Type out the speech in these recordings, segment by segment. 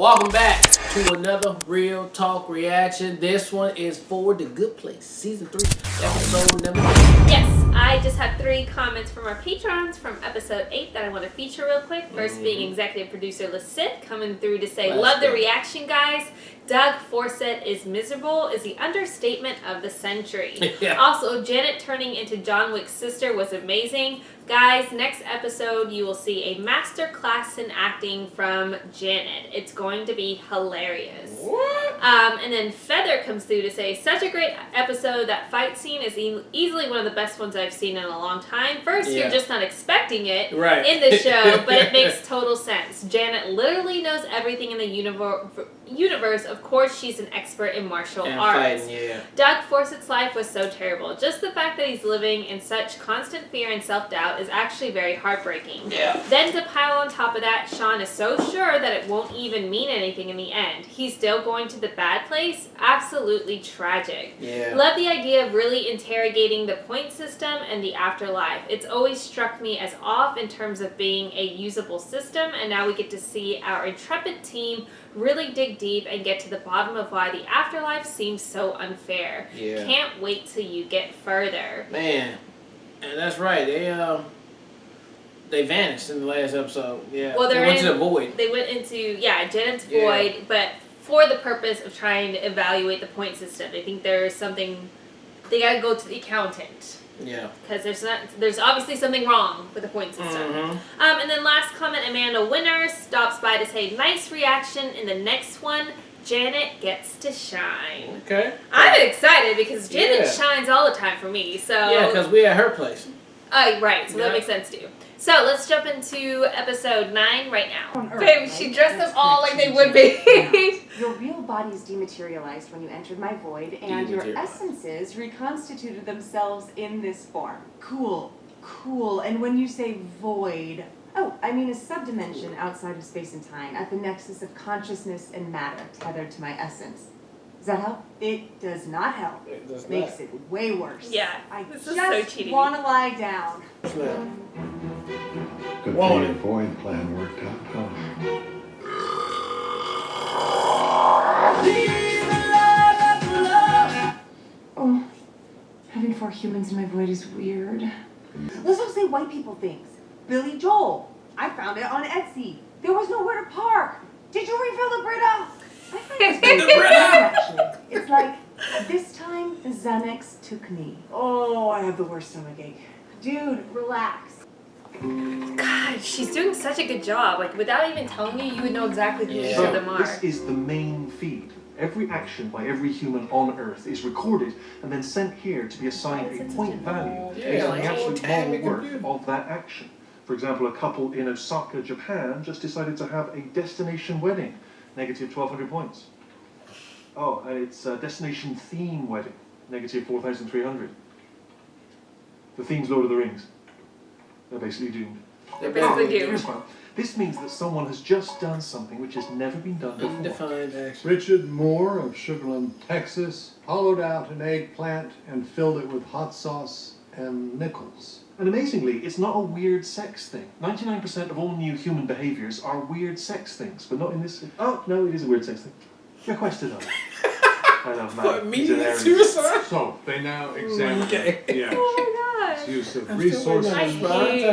Welcome back to another Real Talk reaction. This one is for The Good Place, Season 3, Episode number 8. Yes, I just have 3 comments from our patrons from Episode 8 that I want to feature real quick. First being executive producer Lisette coming through to say, love the reaction, guys. Doug Forsett is miserable is the understatement of the century. Yeah. Also, Janet turning into John Wick's sister was amazing. Guys, next episode you will see a master class in acting from Janet. It's going to be hilarious. What? And then Feather comes through to say, such a great episode. That fight scene is easily one of the best ones I've seen in a long time. First, you're just not expecting it in the show, but it makes total sense. Janet literally knows everything in the universe. Of course, she's an expert in martial arts. Fighting, Doug Forsett's life was so terrible. Just the fact that he's living in such constant fear and self-doubt is actually very heartbreaking. Then to pile on top of that, Sean is so sure that it won't even mean anything in the end. He's still going to the bad place. Absolutely tragic. Love the idea of really interrogating the point system and the afterlife. It's always struck me as off in terms of being a usable system, and now we get to see our intrepid team really dig deep and get to the bottom of why the afterlife seems so unfair. Can't wait till you get further. Man, and that's right. They vanished in the last episode. Well, they went to the void. They went into Janet's void, but for the purpose of trying to evaluate the point system. I think there's something they got to go to the accountant. Because there's obviously something wrong with the point system. And then last comment, Amanda Winner stops by to say, nice reaction. In the next one, Janet gets to shine. Okay. I'm excited because Janet shines all the time for me. So yeah, because we're at her place. Right. So that makes sense too. So let's jump into episode 9 right now. Babe, she dressed them all like they would be. Your real bodies dematerialized when you entered my void, and your essences reconstituted themselves in this form. Cool. And when you say void, I mean a subdimension outside of space and time, at the nexus of consciousness and matter, tethered to my essence. Does that help? It does not help. It does Makes it way worse. Yeah, I this just is so cheating. want to lie down. Good thing your void plan worked out, huh? Oh, having 4 humans in my void is weird. Let's not say white people things. Billy Joel. I found it on Etsy. There was nowhere to park. Did you refill the Brita? I find this very weird, actually. It's like, this time the Xanax took me. Oh, I have the worst stomachache. Dude, relax. God, she's doing such a good job. Like, without even telling you, you would know exactly who each of them are. This is the main feed. Every action by every human on Earth is recorded and then sent here to be assigned a point value based on the absolute raw worth of that action. For example, a couple in Osaka, Japan just decided to have a destination wedding, negative 1,200 points. Oh, and it's a destination theme wedding, negative 4,300. The theme's Lord of the Rings. They're basically doomed. They're basically doomed. This means that someone has just done something which has never been done before. Undefined action. Richard Moore of Sugarland, Texas, hollowed out an eggplant and filled it with hot sauce and nickels. And amazingly, it's not a weird sex thing. 99% of all new human behaviours are weird sex things, but not in this. Oh, no, it is a weird sex thing. Requested on. I love Matt. Immediate suicide? So, they now examine Oh my its use of I'm resources still and waiting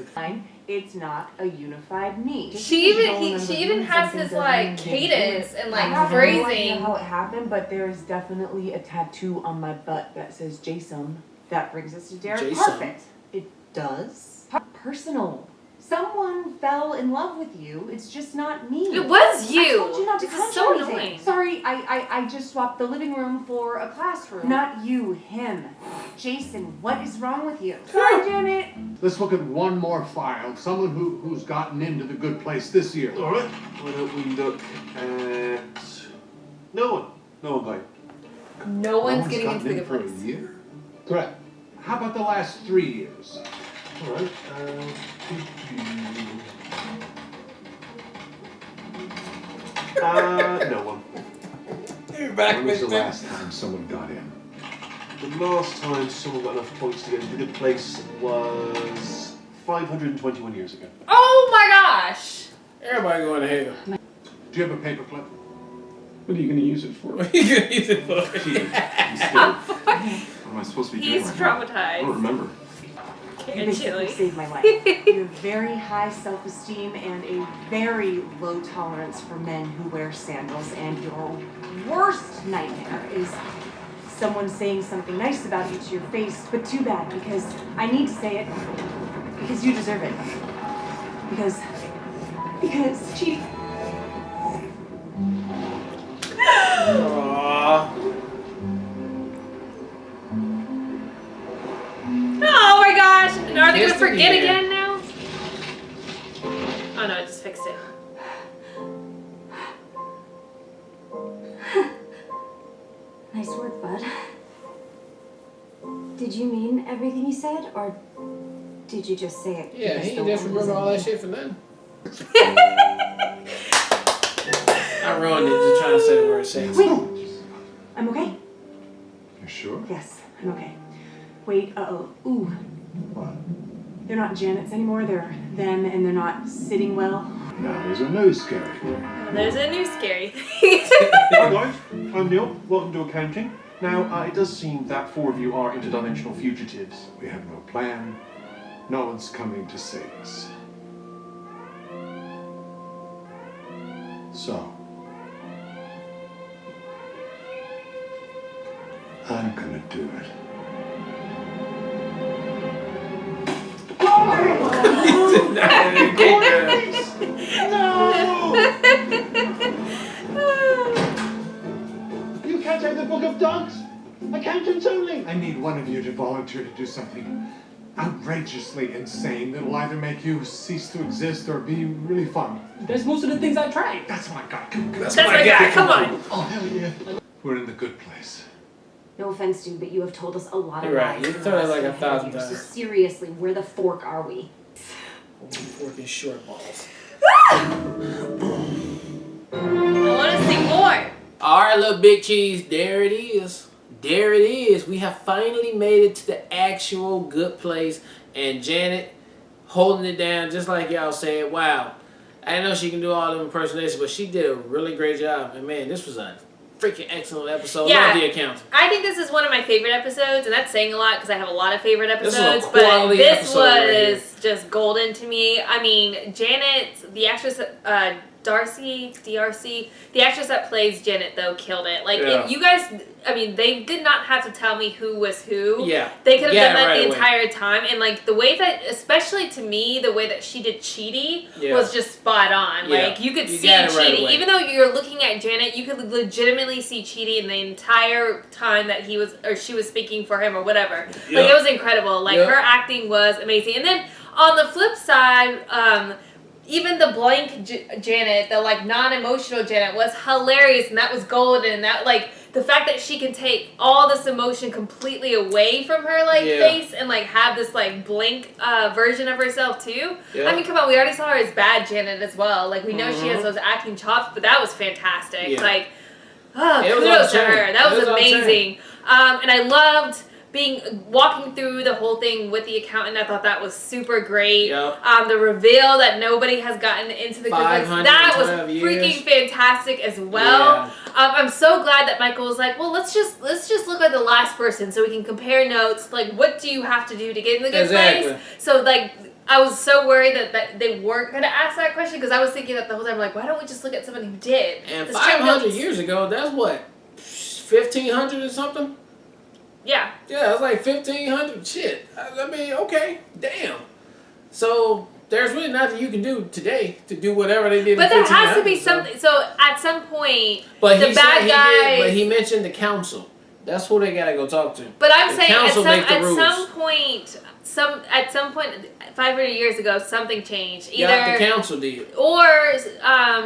behind it. It's not a unified me. She even has his like cadence and like I have phrasing. no idea how it happened, but there is definitely a tattoo on my butt that says Jason. That brings us to Derek Jason. Parfit. It does. Personal. Someone fell in love with you. It's just not me. It was you. I told you not to This touch is so anything. annoying. Sorry, I just swapped the living room for a classroom. Not you, him. Jason, what is wrong with you? Sorry, Janet. Let's look at one more file. Someone who's gotten into the good place this year. All right. Why don't we look at no one? No one, guy. No one's getting into the gotten good in for place. a year? Correct. How about the last 3 years? All right. No one. When was the last time someone got in? The last time someone got enough points to get into the good place was 521 years ago. Oh my gosh! Everybody going to hell. Do you have a paperclip? What are you going to use it for? What are you gonna use it for? Gee, I'm scared. What am I supposed to be doing He's right now? I traumatized. don't remember. You And basically chili. saved my life. You have very high self-esteem and a very low tolerance for men who wear sandals, and your worst nightmare is someone saying something nice about you to your face, but too bad, because I need to say it, because you deserve it. Because, Chief, Aww. Oh my gosh! And are they gonna Kissed in the forget air. again now? Oh no, I just fixed it. Nice work, bud. Did you mean everything you said, or did you just say it? Yeah, because he the ain't just woman was remember all in that you? shit for nothing. I ruined it just trying to say the word sex. wait, I'm okay? You sure? Yes, I'm okay. Wait, ooh, What? they're not Janet's anymore, they're them, and they're not sitting well. Now there's a new scary. Oh, there's a new scary thing. Hi guys, I'm Neil. Welcome to accounting. Now, it does seem that 4 of you are interdimensional fugitives. We have no plan. No one's coming to save us. So, I'm gonna do it. You can't take the book of dogs. Accountants only. I need one of you to volunteer to do something outrageously insane that'll either make you cease to exist or be really fun. That's most of the things I tried. That's my guy. Come on. That's my guy, come on. Oh, hell yeah. We're in the good place. No offense, dude, but you have told us a lot of You're right. lies. You've in the told it last like 1,000 few years. So times. seriously, where the fork are we? Fucking short balls. I want to see more. Alright, little big cheese, there it is. There it is. We have finally made it to the actual good place. And Janet holding it down just like y'all said. Wow. I know she can do all them impersonations, but she did a really great job. And man, this was a freaking excellent episode. Yeah. Love the accountant. I think this is one of my favorite episodes, and that's saying a lot because I have a lot of favorite This is a episodes. But quality this episode right here. was just golden to me. I mean, Janet, the actress, DRC, the actress that plays Janet though killed it. Like Yeah. you guys, I mean, they did not have to tell me who was who. Yeah. They could have Yeah, done that right the away. entire time, and like the way that, especially to me, the way that she did Chidi Yeah. was just spot on. Yeah. Like you could You see got it right Chidi, away. even though you're looking at Janet, you could legitimately see Chidi in the entire time that he was or she was speaking for him or whatever. Like Yep. it was incredible. Like Yep. her acting was amazing, and then on the flip side, even the blank Janet, the like non-emotional Janet, was hilarious, and that was golden. And that like the fact that she can take all this emotion completely away from her like Yeah. face and like have this like blank version of herself too. Yeah. I mean, come on, we already saw her as bad Janet as well. Like we know she has Mhm. those acting chops, but that was fantastic. Yeah. Like, oh, It was kudos to on chain. her. That It was was on chain. amazing. And I loved walking through the whole thing with the accountant. I thought that was super great. Yep. The reveal that nobody has gotten into the good place, that was 512 years. freaking fantastic as well. I'm so glad that Michael was like, well, let's just look at the last person so we can compare notes. Like, what do you have to do to get in the good Exactly. place? So like, I was so worried that they weren't going to ask that question because I was thinking that the whole time, like, why don't we just look at someone who did? And Let's check 500 notes. years ago, that's what? 1,500 or something? Yeah. Yeah, it's like 1,500. Shit. I mean, okay. Damn. So there's really nothing you can do today to do whatever they did But in there has to 1500, be so. something. So at some point, But the he bad said he guys. did, but he mentioned the council. That's who they gotta go talk to. But I'm The saying council make the at rules. some point, 500 years ago, something changed. Yeah, Either the council did. or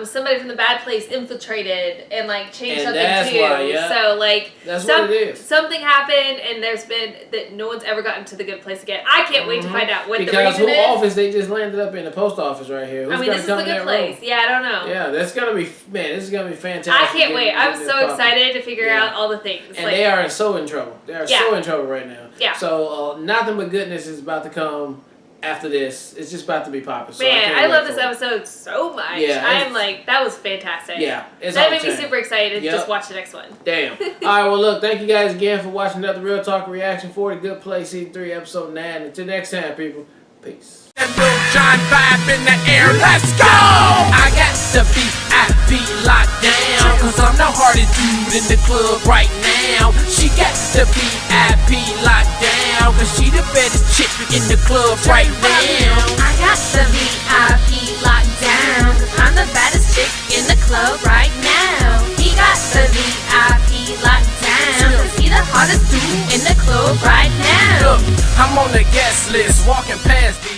somebody from the bad place infiltrated and like changed And something that's too. why, yeah. So like That's what it is. something happened, and there's been that no one's ever gotten to the good place again. I can't wait to find out what Because the reason who is. office they just landed up in the post office right here? Who's I mean, gonna this is come the in good that place. room? Yeah, I don't know. Yeah, that's gonna be this is gonna be fantastic. I can't wait. Getting I'm this so popping. excited to figure Yeah. out all the things. And like, they are so in trouble. They are Yeah. so in trouble right now. Yeah. So nothing but goodness is about to come after this. It's just about to be popular. So Man, can't I wait love for this it. episode so much. Yeah, I'm like, that was fantastic. Yeah, it's that all made me time. super excited to Yep. just watch the next one. Damn. Alright, well look, thank you guys again for watching another Real Talk reaction for The Good Place Season 3 Episode 9. Until next time, people. Peace. And Lil Jon vibe in the air, let's go! I got the VIP locked down, cause I'm the hardest dude in the club right now. She got the VIP locked down, cause she the baddest chick in the club right now. I got the VIP locked down, cause I'm the baddest chick in the club right now. He got the VIP locked down, cause he the hottest dude in the club right now. Look, I'm on the guest list, walking past these